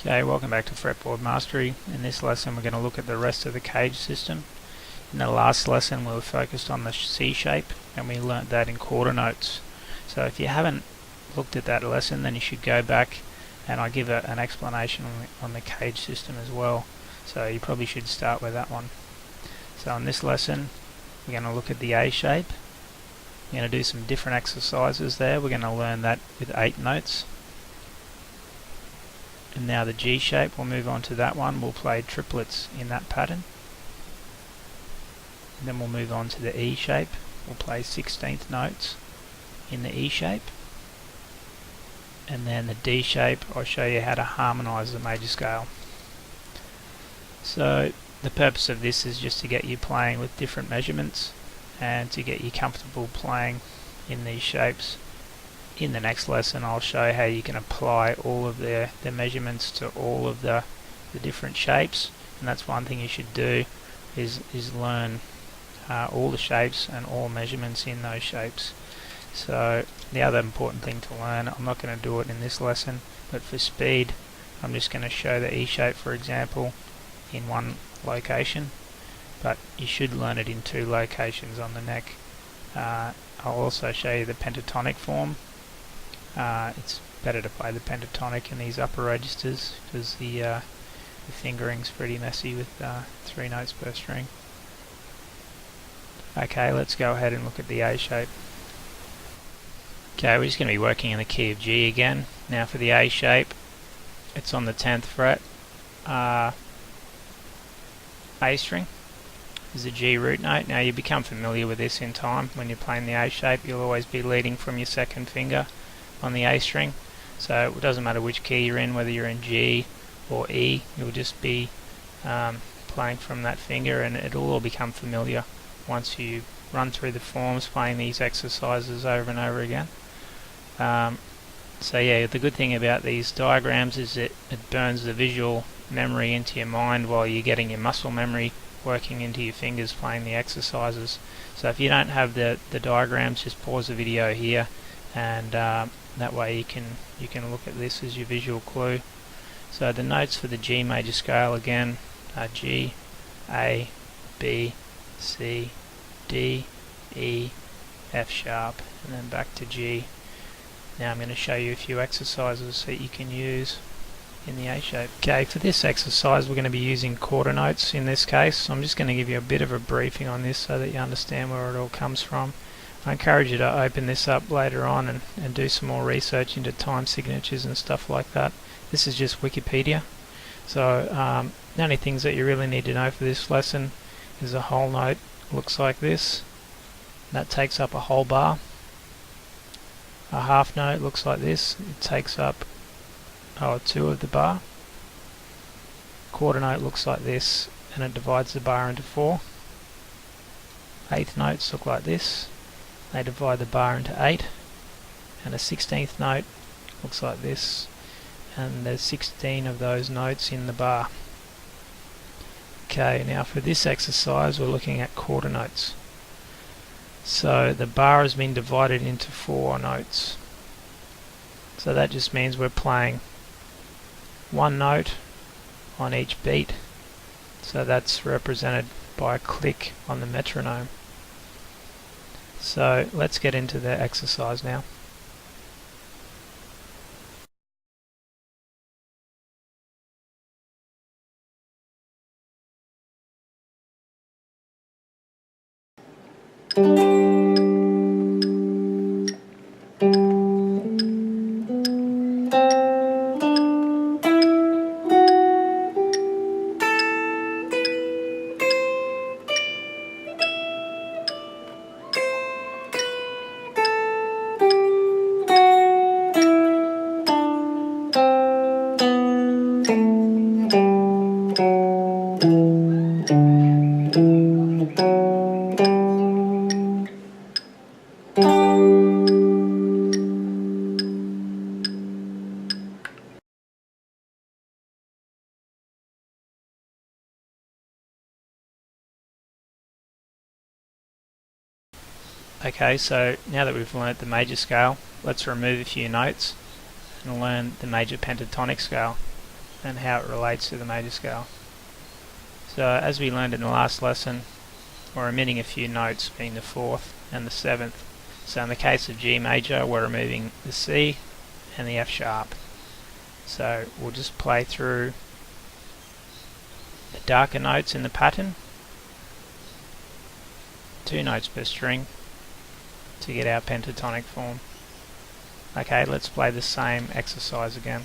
Okay, welcome back to Fretboard Mastery. In this lesson we're going to look at the rest of the CAGED system. In the last lesson we were focused on the C shape and we learnt that in quarter notes. So if you haven't looked at that lesson, then you should go back and I give an explanation on the CAGED system as well. So you probably should start with that one. So in this lesson we're going to look at the A shape. We're going to do some different exercises there. We're going to learn that with 8 notes. And now the G shape, we'll move on to that one. We'll play triplets in that pattern. And then we'll move on to the E shape. We'll play 16th notes in the E shape. And then the D shape, I'll show you how to harmonise the major scale. So the purpose of this is just to get you playing with different measurements and to get you comfortable playing in these shapes. In the next lesson I'll show how you can apply all of the measurements to all of the different shapes, and that's one thing you should do is learn all the shapes and all measurements in those shapes. So the other important thing to learn, I'm not going to do it in this lesson, but for speed I'm just going to show the E shape for example in one location, but you should learn it in 2 locations on the neck. I'll also show you the pentatonic form. It's better to play the pentatonic in these upper registers because the fingering's pretty messy with 3 notes per string. Okay, let's go ahead and look at the A shape. Okay, we're just going to be working in the key of G again. Now for the A shape, it's on the 10th fret. A string is the G root note. Now you become familiar with this in time. When you're playing the A shape, you'll always be leading from your second finger on the A string, so it doesn't matter which key you're in, whether you're in G or E, you'll just be playing from that finger, and it'll all become familiar once you run through the forms playing these exercises over and over again. So yeah, the good thing about these diagrams is it burns the visual memory into your mind while you're getting your muscle memory working into your fingers playing the exercises. So if you don't have the diagrams, just pause the video here, and that way you can look at this as your visual clue. So the notes for the G major scale again are G, A, B, C, D, E, F sharp, and then back to G. Now I'm going to show you a few exercises that you can use in the A shape. Okay, for this exercise we're going to be using quarter notes in this case. So I'm just going to give you a bit of a briefing on this so that you understand where it all comes from. I encourage you to open this up later on and do some more research into time signatures and stuff like that. This is just Wikipedia. So the only things that you really need to know for this lesson is a whole note looks like this. That takes up a whole bar. A half note looks like this. It takes up 2 of the bar. Quarter note looks like this, and it divides the bar into 4. Eighth notes look like this. They divide the bar into 8, and a 16th note looks like this, and there's 16 of those notes in the bar. Okay, now for this exercise we're looking at quarter notes. So the bar has been divided into 4 notes. So that just means we're playing 1 note on each beat. So that's represented by a click on the metronome. So let's get into the exercise now. Okay, so now that we've learnt the major scale, let's remove a few notes and learn the major pentatonic scale. and how it relates to the major scale. So as we learned in the last lesson, we're omitting a few notes, being the 4th and the 7th. So in the case of G major, we're removing the C and the F sharp. So we'll just play through the darker notes in the pattern, 2 notes per string, to get our pentatonic form. Okay, let's play the same exercise again.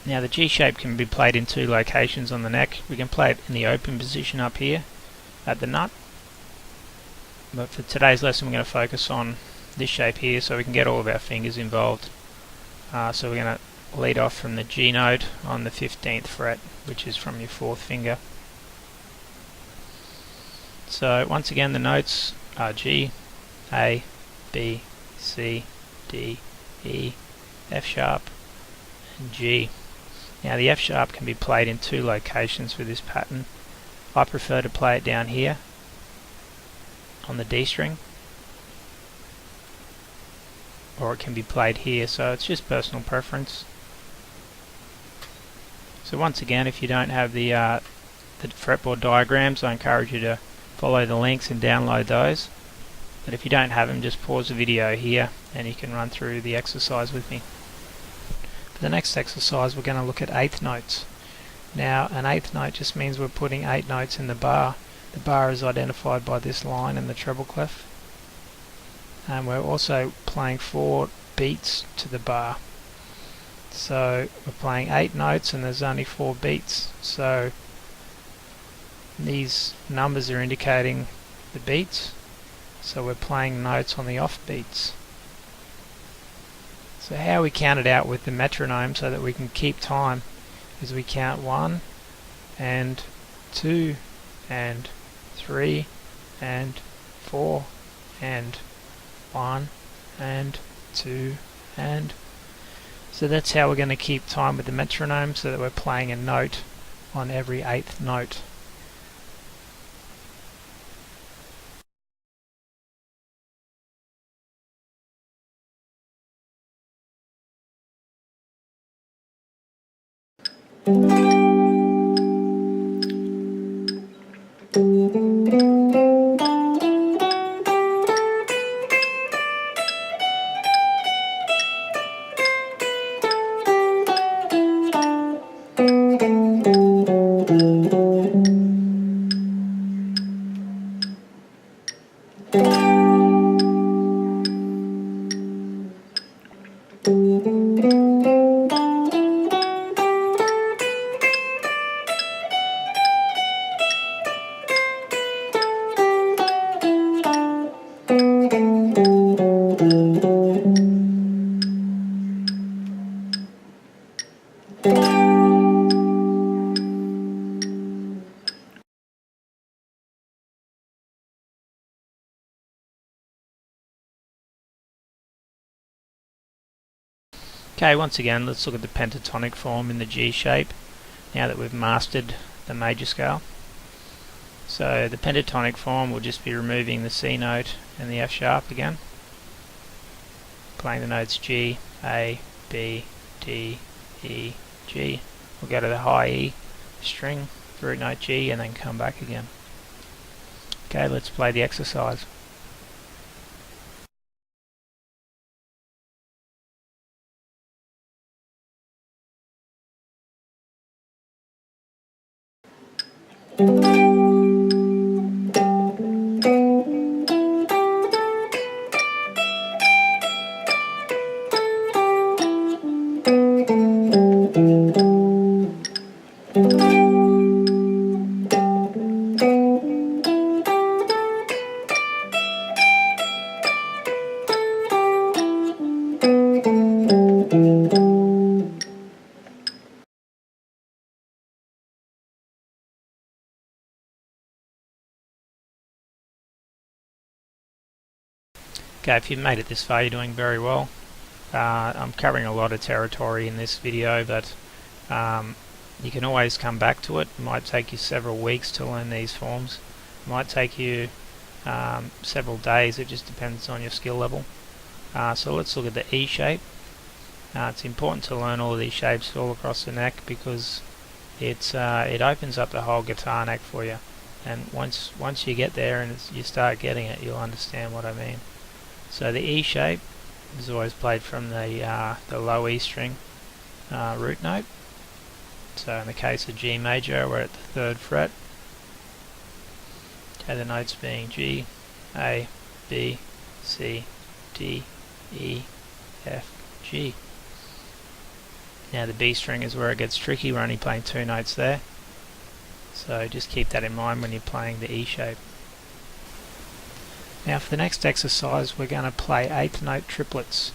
Now the G shape can be played in 2 locations on the neck. We can play it in the open position up here at the nut, but for today's lesson we're going to focus on this shape here so we can get all of our fingers involved. So we're going to lead off from the G note on the 15th fret, which is from your 4th finger. So once again the notes are G, A, B, C, D, E, F sharp and G. Now the F sharp can be played in 2 locations for this pattern. I prefer to play it down here on the D string, or it can be played here, so it's just personal preference. So once again, if you don't have the fretboard diagrams, I encourage you to follow the links and download those. But if you don't have them, just pause the video here and you can run through the exercise with me. For the next exercise we're going to look at 8th notes. Now an 8th note just means we're putting 8 notes in the bar. The bar is identified by this line and the treble clef. And we're also playing 4 beats to the bar. So we're playing 8 notes and there's only 4 beats. So these numbers are indicating the beats. So we're playing notes on the off beats. So how we count it out with the metronome so that we can keep time is we count 1 and 2 and 3 and 4 and 1 and 2 and. So that's how we're going to keep time with the metronome, so that we're playing a note on every 8th note. Okay, once again let's look at the pentatonic form in the G shape now that we've mastered the major scale. So the pentatonic form will just be removing the C note and the F sharp again, playing the notes G, A, B, D, E, G. We'll go to the high E string, root note G, and then come back again. Okay, let's play the exercise. Okay, if you've made it this far, you're doing very well. I'm covering a lot of territory in this video, but you can always come back to it. It might take you several weeks to learn these forms. It might take you several days. It just depends on your skill level. So let's look at the E shape. It's important to learn all of these shapes all across the neck because it opens up the whole guitar neck for you. And once you get there and you start getting it, you'll understand what I mean. So the E shape is always played from the low E string root note. So in the case of G major, we're at the 3rd fret. Okay, the notes being G, A, B, C, D, E, F, G. Now the B string is where it gets tricky. We're only playing 2 notes there. So just keep that in mind when you're playing the E shape. Now for the next exercise we're going to play 8th note triplets.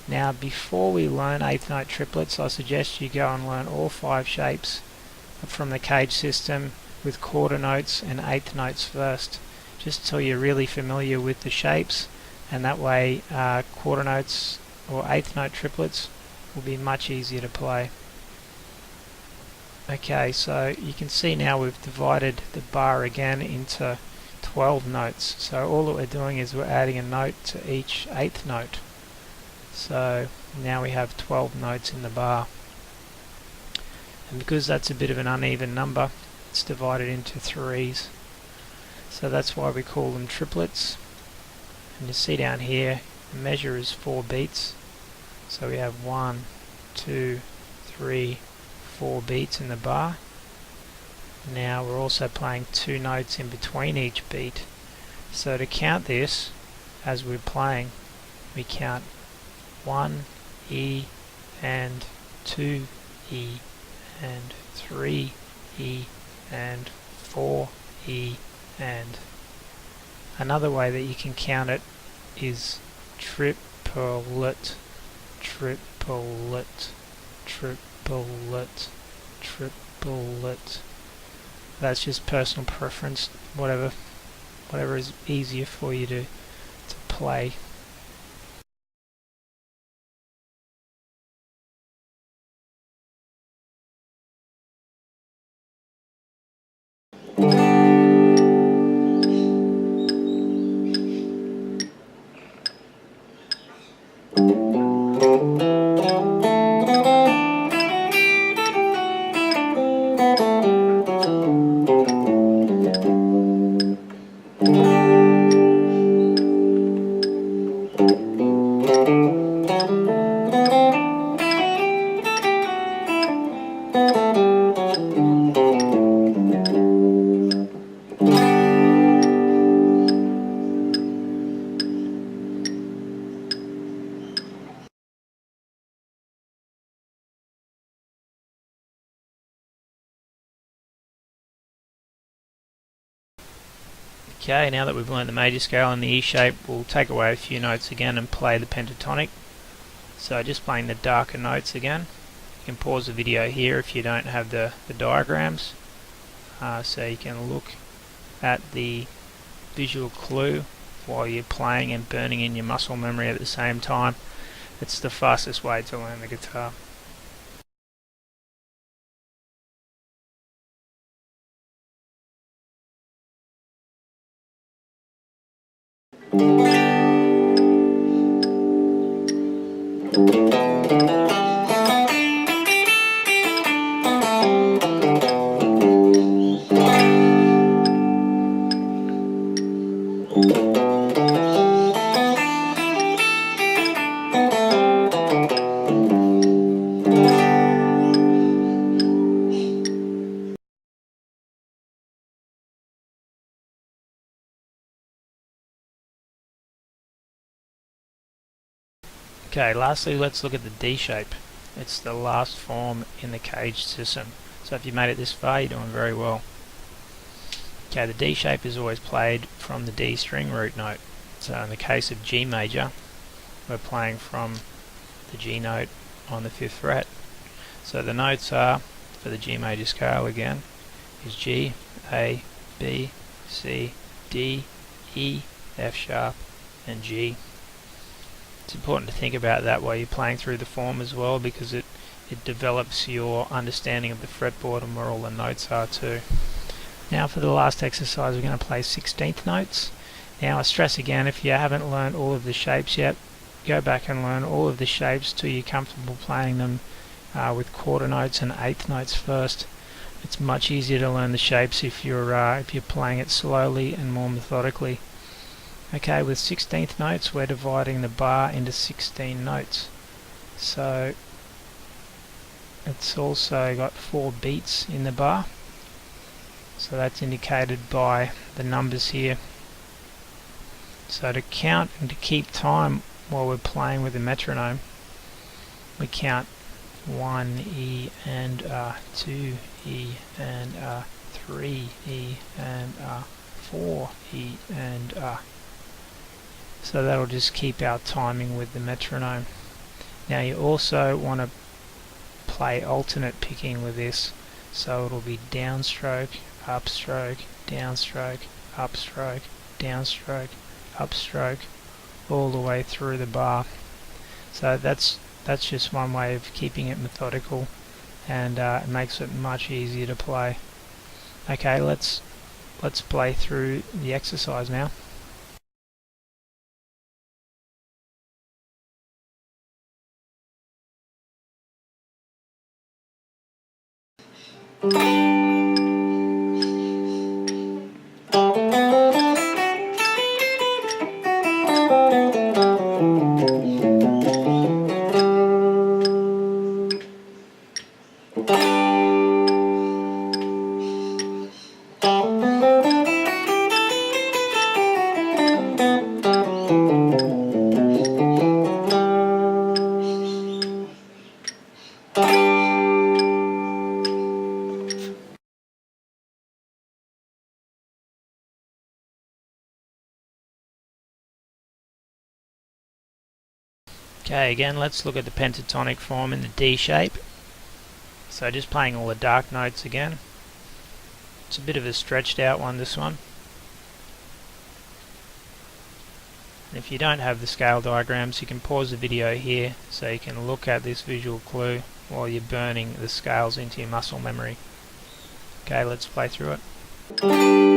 Now before we learn 8th note triplets, I suggest you go and learn all 5 shapes from the CAGED system with quarter notes and 8th notes first, just till you're really familiar with the shapes, and that way quarter notes or 8th note triplets will be much easier to play. Okay, so you can see now we've divided the bar again into 12 notes. So all that we're doing is we're adding a note to each 8th note. So now we have 12 notes in the bar. And because that's a bit of an uneven number, it's divided into 3s. So that's why we call them triplets. And you see down here, the measure is 4 beats. So we have 1, 2, 3, 4 beats in the bar. Now we're also playing 2 notes in between each beat. So to count this as we're playing, we count 1 E and 2 E and 3 E and 4 E, and another way that you can count it is triplet, triplet, triplet, triplet. That's just personal preference, whatever is easier for you to play. Okay, now that we've learned the major scale and the E shape, we'll take away a few notes again and play the pentatonic. So just playing the darker notes again. You can pause the video here if you don't have the diagrams, so you can look at the visual clue while you're playing and burning in your muscle memory at the same time. It's the fastest way to learn the guitar. Okay, lastly let's look at the D shape. It's the last form in the CAGED system. So if you made it this far, you're doing very well. Okay, the D shape is always played from the D string root note. So in the case of G major, we're playing from the G note on the 5th fret. So the notes are, for the G major scale again, is G, A, B, C, D, E, F sharp, and G. It's important to think about that while you're playing through the form as well, because it develops your understanding of the fretboard and where all the notes are too. Now for the last exercise, we're going to play 16th notes. Now I stress again, if you haven't learned all of the shapes yet, go back and learn all of the shapes till you're comfortable playing them with quarter notes and eighth notes first. It's much easier to learn the shapes if you're playing it slowly and more methodically. Okay, with 16th notes, we're dividing the bar into 16 notes. So it's also got 4 beats in the bar. So that's indicated by the numbers here. So to count and to keep time while we're playing with the metronome, we count 1 E and 2 E and 3 E and 4 E and so that'll just keep our timing with the metronome. Now you also want to play alternate picking with this, so it'll be downstroke, upstroke, downstroke, upstroke, downstroke, upstroke, all the way through the bar. So that's just one way of keeping it methodical, and it makes it much easier to play. Okay, let's play through the exercise now. Okay, again let's look at the pentatonic form in the D shape. So just playing all the dark notes again. It's a bit of a stretched out one, this one. And if you don't have the scale diagrams, you can pause the video here so you can look at this visual clue while you're burning the scales into your muscle memory. Okay, let's play through it.